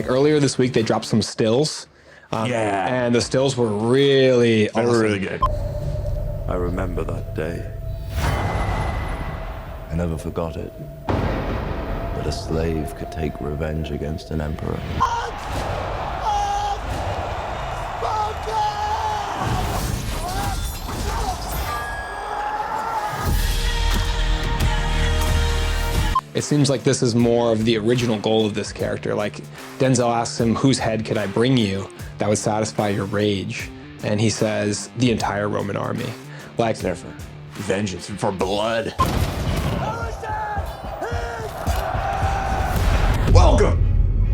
Like earlier this week, they dropped some stills. And the stills were They awesome. were really good. I remember that day. I never forgot it. That a slave could take revenge against an emperor. It seems like this is more of the original goal of this character. Like Denzel asks him, whose head could I bring you that would satisfy your rage? And he says, the entire Roman army. Like, It's there for vengeance and for blood. Welcome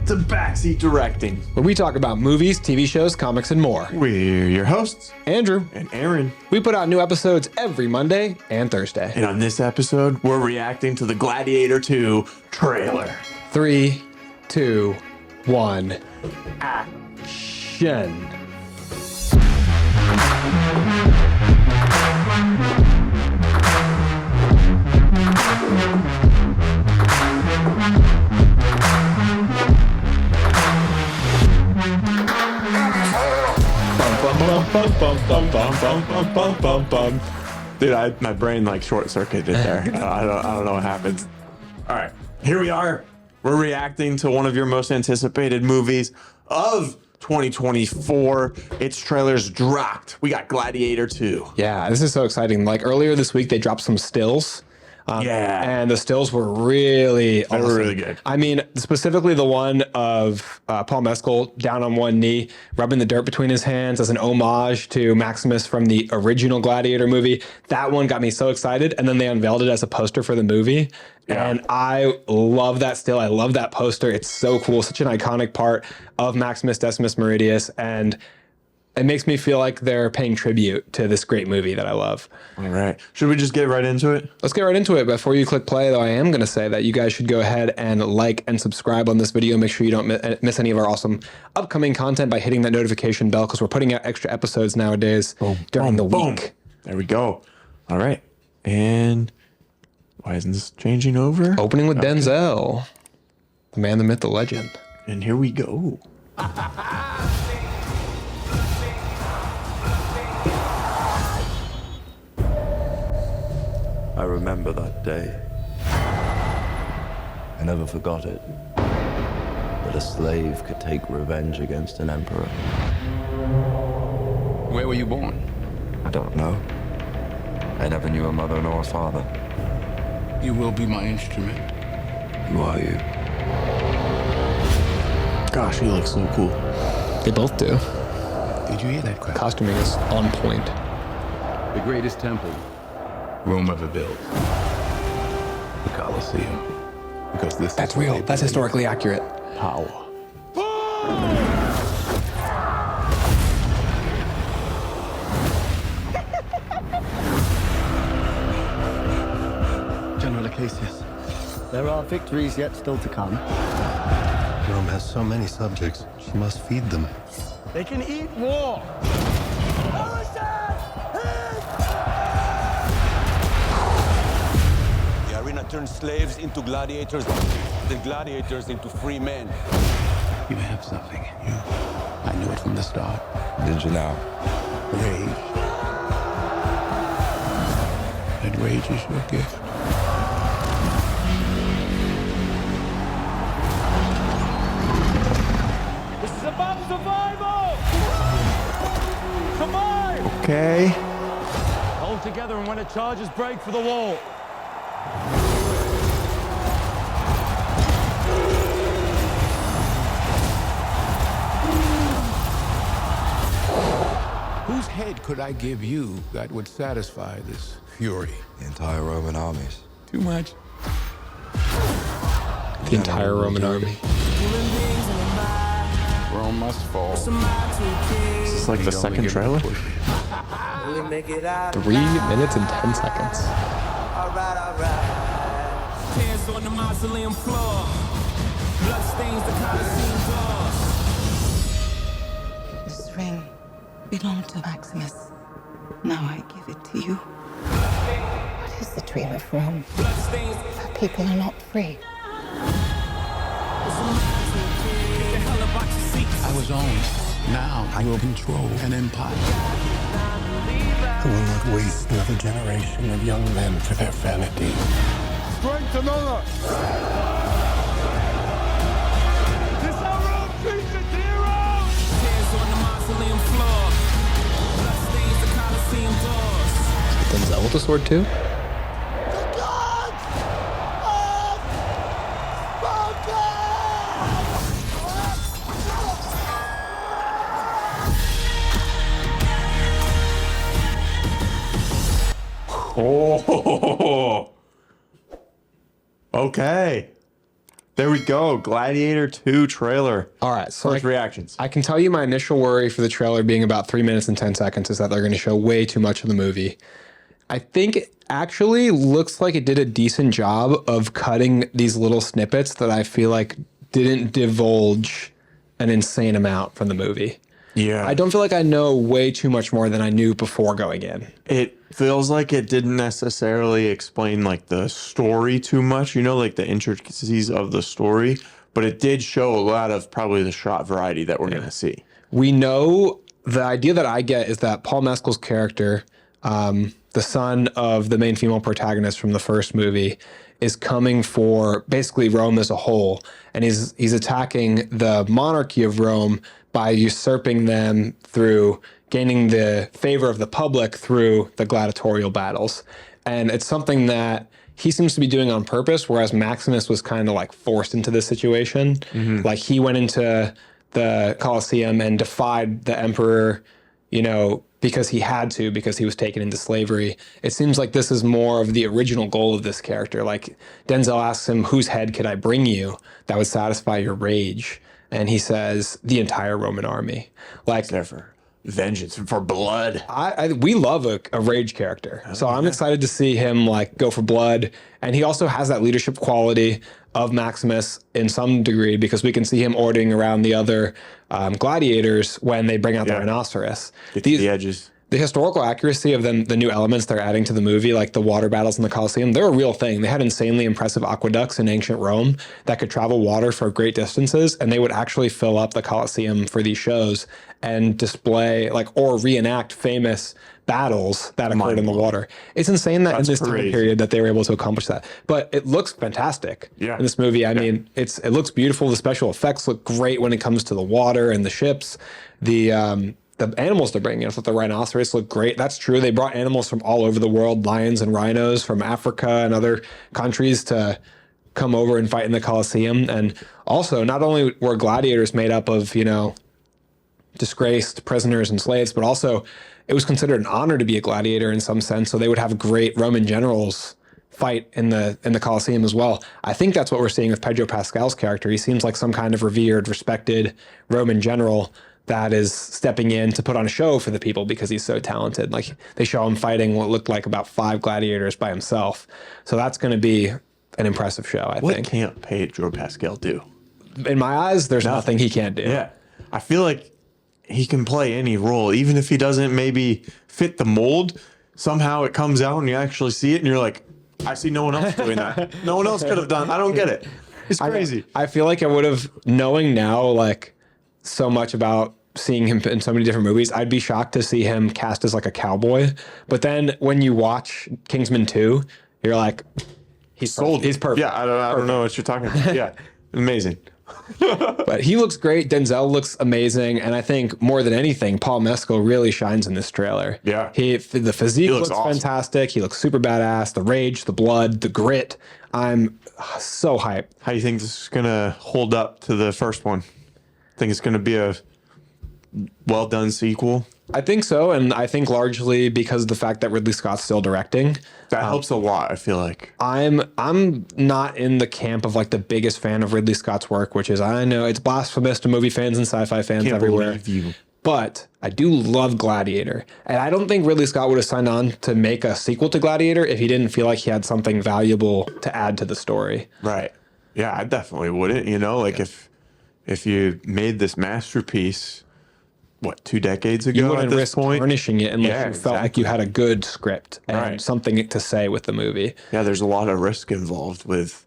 to Backseat Directing. where we talk about movies, TV shows, comics, and more. We're your hosts, Andrew, and Arron. we put out new episodes every Monday and Thursday. And on this episode, we're reacting to the Gladiator II trailer. 3, 2, 1, action. Dude, my brain like short circuited there. I don't know what happened. All right, here we are. We're reacting to one of your most anticipated movies of 2024. Its trailers dropped. We got Gladiator 2. Yeah, this is so exciting. Like earlier this week, they dropped some stills. And the stills were really awesome. They were really good. I mean, specifically the one of Paul Mescal down on one knee, rubbing the dirt between his hands as an homage to Maximus from the original Gladiator movie. That one got me so excited. And then they unveiled it as a poster for the movie. Yeah. And I love that still. I love that poster. It's so cool. Such an iconic part of Maximus Decimus Meridius. And it makes me feel like they're paying tribute to this great movie that I love. All right. Should we just get right into it? Let's get right into it. Before you click play, though, I am going to say that you guys should go ahead and like and subscribe on this video. Make sure you don't miss any of our awesome upcoming content by hitting that notification bell, because we're putting out extra episodes nowadays during the week. There we go. All right. And why isn't this changing over? Opening with Denzel, the man, the myth, the legend. And here we go. I remember that day. I never forgot it. That a slave could take revenge against an emperor. Where were you born? I don't know. I never knew a mother nor a father. You will be my instrument. Who are you? Gosh, he looks so cool. They both do. Did you hear that crap? Costuming is on point. The greatest temple Rome ever built. The Colosseum. Because this That's is where real. they That's believe historically accurate. Power. General Acacius, there are victories yet still to come. Rome has so many subjects. She must feed them. They can eat war. The arena turns slaves into gladiators, the gladiators into free men. you have something in you. I knew it from the start. Did you now? Rage. And rage is your gift. This is about survival! Survive! Okay. Hold together, and when it charges, break for the wall. Whose head could I give you that would satisfy this fury? The entire Roman armies. Too much? The entire Roman army. Rome must fall. Is this like the second trailer? 3 minutes and 10 seconds. Hands on the mausoleum floor. Blood stains the Colosseum doors. This ring belonged to Maximus. Now I give it to you. What is the dream of Rome? Blood stains. Her people are not free. Get the hell was owned. Now I will control an empire. I will not waste another generation of young men for their vanity. Strength among us. This our own treason heroes. Tears on the mausoleum floor. Blood stains the Coliseum doors. Denzel with the sword too. Oh, okay. There we go. Gladiator 2 trailer. All right, so First reactions. I can tell you my initial worry for the trailer being about 3 minutes and 10 seconds is that they're going to show way too much of the movie. I think it actually looks like it did a decent job of cutting these little snippets that I feel like didn't divulge an insane amount from the movie. Yeah. I don't feel like I know way too much more than I knew before going in. It feels like it didn't necessarily explain like the story too much, you know, like the intricacies of the story, but it did show a lot of probably the shot variety that we're going to see. We know the idea that I get is that Paul Mescal's character, the son of the main female protagonist from the first movie, is coming for basically Rome as a whole, and he's attacking the monarchy of Rome by usurping them through gaining the favor of the public through the gladiatorial battles. And it's something that he seems to be doing on purpose, whereas Maximus was kind of like forced into this situation. Like he went into the Colosseum and defied the emperor, you know, because he had to, because he was taken into slavery. It seems like this is more of the original goal of this character. Like Denzel asks him, whose head could I bring you that would satisfy your rage? And he says, the entire Roman army. Like, There for vengeance, for blood. we love a rage character. So I'm excited to see him like go for blood. And he also has that leadership quality of Maximus in some degree, because we can see him ordering around the other gladiators when they bring out the rhinoceros. Get to the edges. The historical accuracy of them, the new elements they're adding to the movie, like the water battles in the Colosseum, they're a real thing. They had insanely impressive aqueducts in ancient Rome that could travel water for great distances, and they would actually fill up the Colosseum for these shows and display or reenact famous battles that occurred in the water. It's insane that in this time period that they were able to accomplish that. But it looks fantastic in this movie. I mean, it looks beautiful. The special effects look great when it comes to the water and the ships. The animals they're bringing in, the rhinoceros look great. That's true. They brought animals from all over the world, lions and rhinos from Africa and other countries to come over and fight in the Colosseum. And also, not only were gladiators made up of, you know, disgraced prisoners and slaves, but also it was considered an honor to be a gladiator in some sense. So they would have great Roman generals fight in the Colosseum as well. I think that's what we're seeing with Pedro Pascal's character. He seems like some kind of revered, respected Roman general that is stepping in to put on a show for the people because he's so talented. Like they show him fighting what looked like about 5 gladiators by himself. So that's going to be an impressive show, I think. What can't Pedro Pascal do? In my eyes, there's nothing he can't do. Yeah. I feel like he can play any role, even if he doesn't maybe fit the mold. Somehow it comes out and you actually see it and you're like, I see no one else doing that. No one else could have done. I don't get it. It's crazy. I feel like I would have, knowing now, like, so much about seeing him in so many different movies, I'd be shocked to see him cast as like a cowboy. But then when you watch Kingsman 2, you're like, he's sold. He's perfect. Yeah, I don't know what you're talking about. Yeah, amazing. But he looks great. Denzel looks amazing. And I think more than anything, Paul Mescal really shines in this trailer. Yeah. The physique looks awesome. Fantastic. He looks super badass. The rage, the blood, the grit. I'm so hyped. How do you think this is going to hold up to the first one? Think it's going to be a well-done sequel? I think so, and I think largely because of the fact that Ridley Scott's still directing. That helps a lot, I feel like. I'm not in the camp of like the biggest fan of Ridley Scott's work, which is, I know it's blasphemous to movie fans and sci-fi fans everywhere. But I do love Gladiator, and I don't think Ridley Scott would have signed on to make a sequel to Gladiator if he didn't feel like he had something valuable to add to the story. Right. Yeah, I definitely wouldn't. You know, like if you made this masterpiece, what, 2 decades ago you wouldn't at this risk point? tarnishing it unless you felt like you had a good script and something to say with the movie. Yeah, there's a lot of risk involved with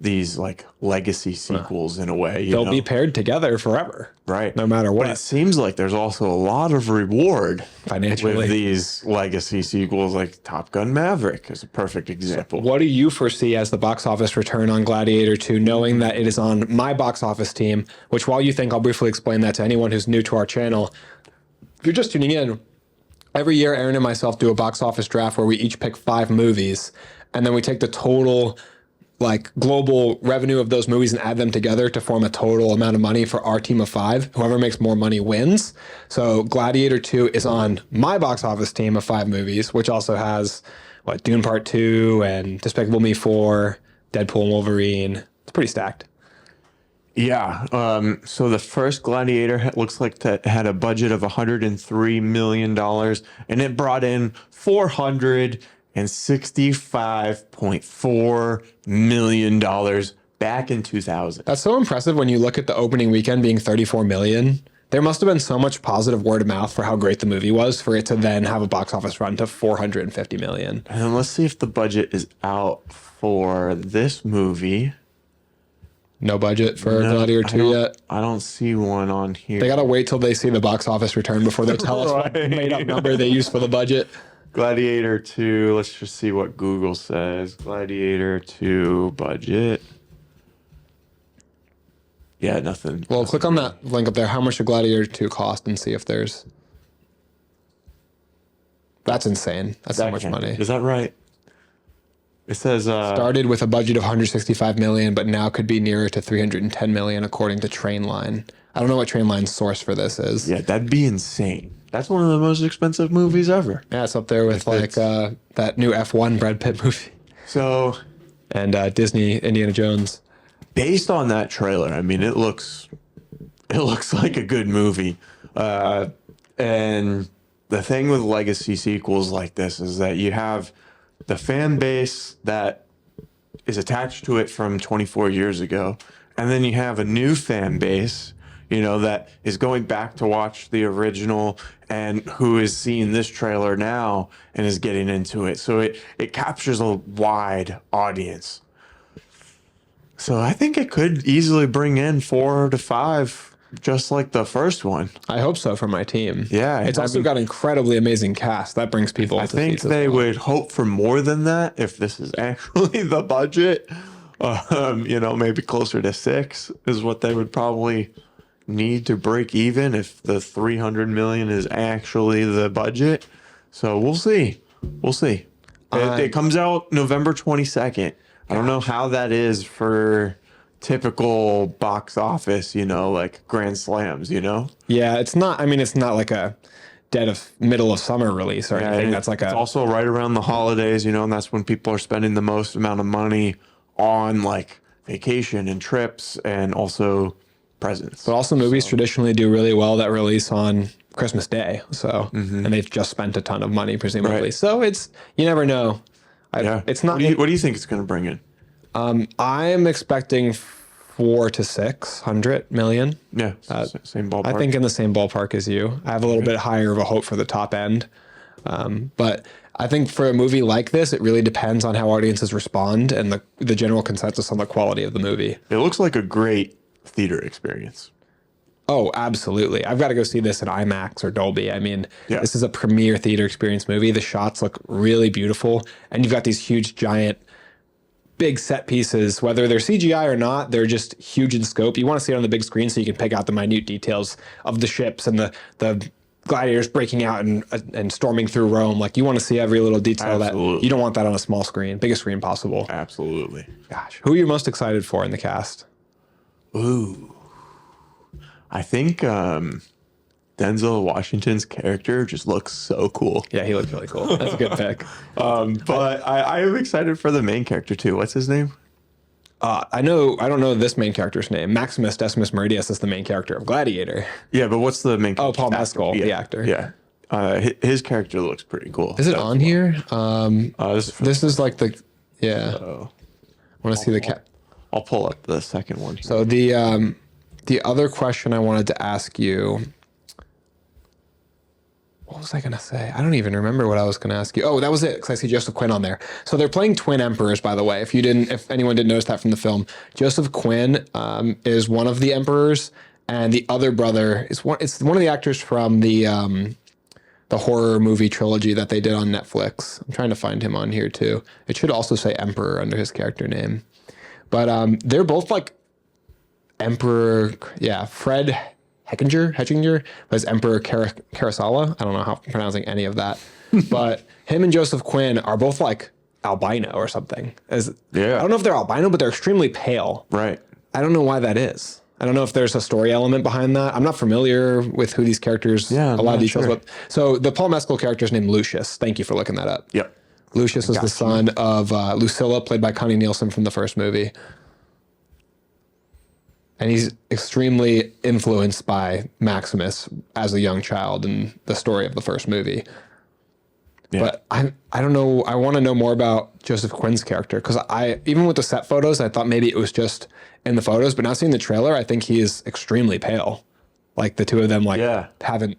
these like legacy sequels in a way. They'll be paired together forever. Right. No matter what. But it seems like there's also a lot of reward Financially. with these legacy sequels, like Top Gun Maverick is a perfect example. What do you foresee as the box office return on Gladiator 2, knowing that it is on my box office team, which while you think, I'll briefly explain that to anyone who's new to our channel. If you're just tuning in, every year Arron and myself do a box office draft where we each pick 5 movies, and then we take the total like global revenue of those movies and add them together to form a total amount of money for our team of 5. Whoever makes more money wins. So Gladiator 2 is on my box office team of 5 movies, which also has Dune Part 2 and Despicable Me 4, Deadpool and Wolverine. It's pretty stacked. Yeah. So the first Gladiator looks like that had a budget of $103 million, and it brought in $465.4 million back in 2000. That's so impressive when you look at the opening weekend being 34 million. There must have been so much positive word of mouth for how great the movie was for it to then have a box office run to 450 million. And let's see if the budget is out for this movie. No budget for Gladiator 2 yet? I don't see one on here. They got to wait till they see the box office return before they tell us what made up number they use for the budget. Gladiator 2, let's just see what Google says. Gladiator 2 budget. Yeah, nothing. Well, click on that link up there. How much did Gladiator 2 cost and see if there's... That's insane. That's so much money. Is that right? It says... started with a budget of 165 million, but now could be nearer to 310 million according to Trainline. I don't know what Trainline's source for this is. Yeah, that'd be insane. That's one of the most expensive movies ever. Yeah, it's up there with that new F1 Brad Pitt movie. So... And Disney Indiana Jones. Based on that trailer, I mean, it looks like a good movie. And the thing with legacy sequels like this is that you have the fan base that is attached to it from 24 years ago, and then you have a new fan base, that is going back to watch the original and who is seeing this trailer now and is getting into it. So it captures a wide audience. So I think it could easily bring in 4 to 5, just like the first one. I hope so for my team. Yeah. It's also got incredibly amazing cast. That brings people I think they would hope for more than that if this is actually the budget. Maybe closer to 6 is what they would probably need to break even if the 300 million is actually the budget. So we'll see. It comes out November 22nd. I don't know how that is for typical box office, like grand slams, Yeah, it's not like a middle of summer release or anything. That's like it's also right around the holidays, and that's when people are spending the most amount of money on like vacation and trips and also presents. But also movies traditionally do really well that release on Christmas Day. So, and they've just spent a ton of money presumably. Right. So you never know. It's not. What do you think it's going to bring in? I'm expecting 400 to 600 million. Yeah, same ballpark. I think in the same ballpark as you. I have a little bit higher of a hope for the top end. But I think for a movie like this, it really depends on how audiences respond and the general consensus on the quality of the movie. It looks like a great theater experience. Oh, absolutely. I've got to go see this in IMAX or Dolby. I mean, This is a premier theater experience movie. The shots look really beautiful. And you've got these huge, giant, big set pieces, whether they're CGI or not, they're just huge in scope. You want to see it on the big screen so you can pick out the minute details of the ships and the gladiators breaking out and storming through Rome. Like, you want to see every little detail. That you don't want that on a small screen, biggest screen possible. Absolutely. Gosh, who are you most excited for in the cast? Ooh, I think Denzel Washington's character just looks so cool. Yeah, he looks really cool. That's a good pick. But I am excited for the main character too. What's his name? I don't know this main character's name. Maximus Decimus Meridius is the main character of Gladiator. Yeah, but what's the main character? Oh, Paul Mescal, the actor. Yeah. His character looks pretty cool. Is it on here? This is like the... Yeah. I want to see the cat. I'll pull up the second one here. So the other question I wanted to ask you what was I going to say? I don't even remember what I was going to ask you. Oh, that was it, because I see Joseph Quinn on there. So they're playing twin emperors, by the way. If anyone didn't notice that from the film, Joseph Quinn is one of the emperors, and the other brother is one. It's one of the actors from the horror movie trilogy that they did on Netflix. I'm trying to find him on here too. It should also say Emperor under his character name, but they're both like Emperor. Yeah, Fred Hettinger was Emperor Karasawa. I don't know how I'm pronouncing any of that, but him and Joseph Quinn are both like albino or something. I don't know if they're albino, but they're extremely pale. Right. I don't know why that is. I don't know if there's a story element behind that. I'm not familiar with who these characters, a lot of details about. So the Paul Mescal character is named Lucius. Thank you for looking that up. Yep. Lucius is the son of Lucilla, played by Connie Nielsen from the first movie. And he's extremely influenced by Maximus as a young child in the story of the first movie. Yeah. But I don't know. I want to know more about Joseph Quinn's character, because even with the set photos, I thought maybe it was just in the photos. But now seeing the trailer, I think he is extremely pale. Like the two of them haven't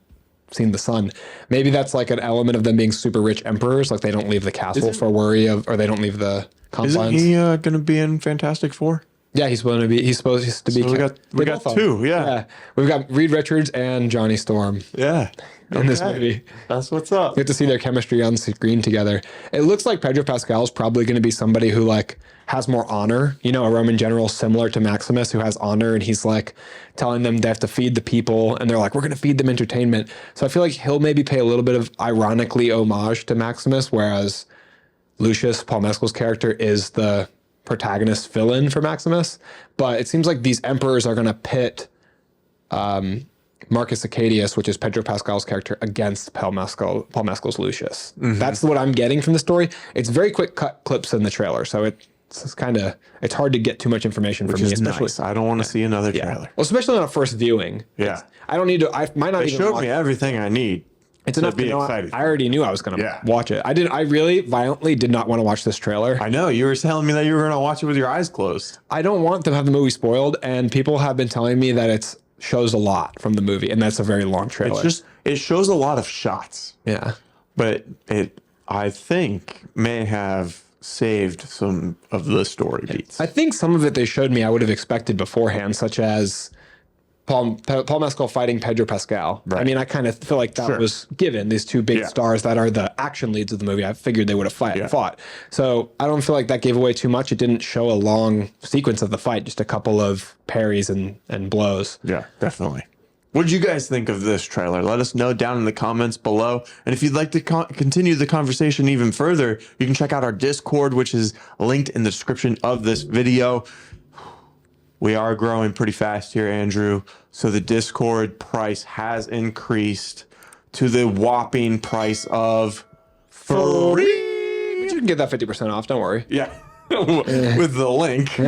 seen the sun. Maybe that's like an element of them being super rich emperors. Like they don't leave the castle for worry of, or they don't leave the confines. Isn't he going to be in Fantastic Four? Yeah, he's supposed to be. So we got two. Yeah, we've got Reed Richards and Johnny Storm. Yeah, in this movie. That's what's up. You get to see their chemistry on screen together. It looks like Pedro Pascal is probably going to be somebody who like has more honor. You know, a Roman general similar to Maximus who has honor, and he's like telling them they have to feed the people, and they're like, we're going to feed them entertainment. So I feel like he'll maybe pay a little bit of ironically homage to Maximus, whereas Lucius, Paul Mescal's character, is the protagonist villain for Maximus. But it seems like these emperors are going to pit Marcus Acadius, which is Pedro Pascal's character, against Paul Mescal's Lucius. Mm-hmm. That's what I'm getting from the story. It's very quick cut clips in the trailer, so it's hard to get too much information from me. Especially, nice. I don't want to see another trailer. Well, especially on a first viewing. Yeah, I don't need to. I might not. They showed me everything I need. It's enough to be excited. I already knew I was going to watch it. I really violently did not want to watch this trailer. I know. You were telling me that you were going to watch it with your eyes closed. I don't want to have the movie spoiled, and people have been telling me that it shows a lot from the movie, and that's a very long trailer. It shows a lot of shots. Yeah. But I think, may have saved some of the story beats. I think some of it they showed me I would have expected beforehand, such as Paul Mescal fighting Pedro Pascal. Right. I mean, I kind of feel like that was given, these two big stars that are the action leads of the movie. I figured they would have fought. So I don't feel like that gave away too much. It didn't show a long sequence of the fight, just a couple of parries and blows. Yeah, definitely. What did you guys think of this trailer? Let us know down in the comments below. And if you'd like to continue the conversation even further, you can check out our Discord, which is linked in the description of this video. We are growing pretty fast here, Andrew. So the Discord price has increased to the whopping price of free. But you can get that 50% off, don't worry. Yeah, with the link.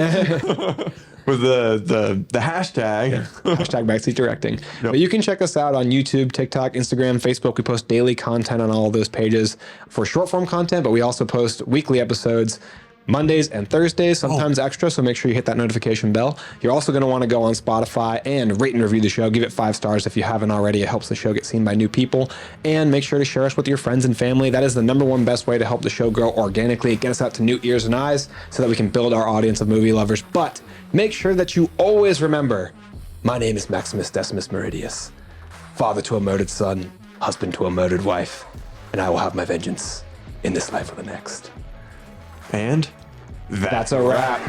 With the hashtag. Hashtag backseat directing. Yep. But you can check us out on YouTube, TikTok, Instagram, Facebook. We post daily content on all of those pages for short form content, but we also post weekly episodes Mondays and Thursdays, sometimes extra, so make sure you hit that notification bell. You're also going to want to go on Spotify and rate and review the show. Give it 5 stars if you haven't already. It helps the show get seen by new people. And make sure to share us with your friends and family. That is the #1 best way to help the show grow organically. Get us out to new ears and eyes so that we can build our audience of movie lovers. But make sure that you always remember, my name is Maximus Decimus Meridius, father to a murdered son, husband to a murdered wife, and I will have my vengeance in this life or the next. And that's a wrap.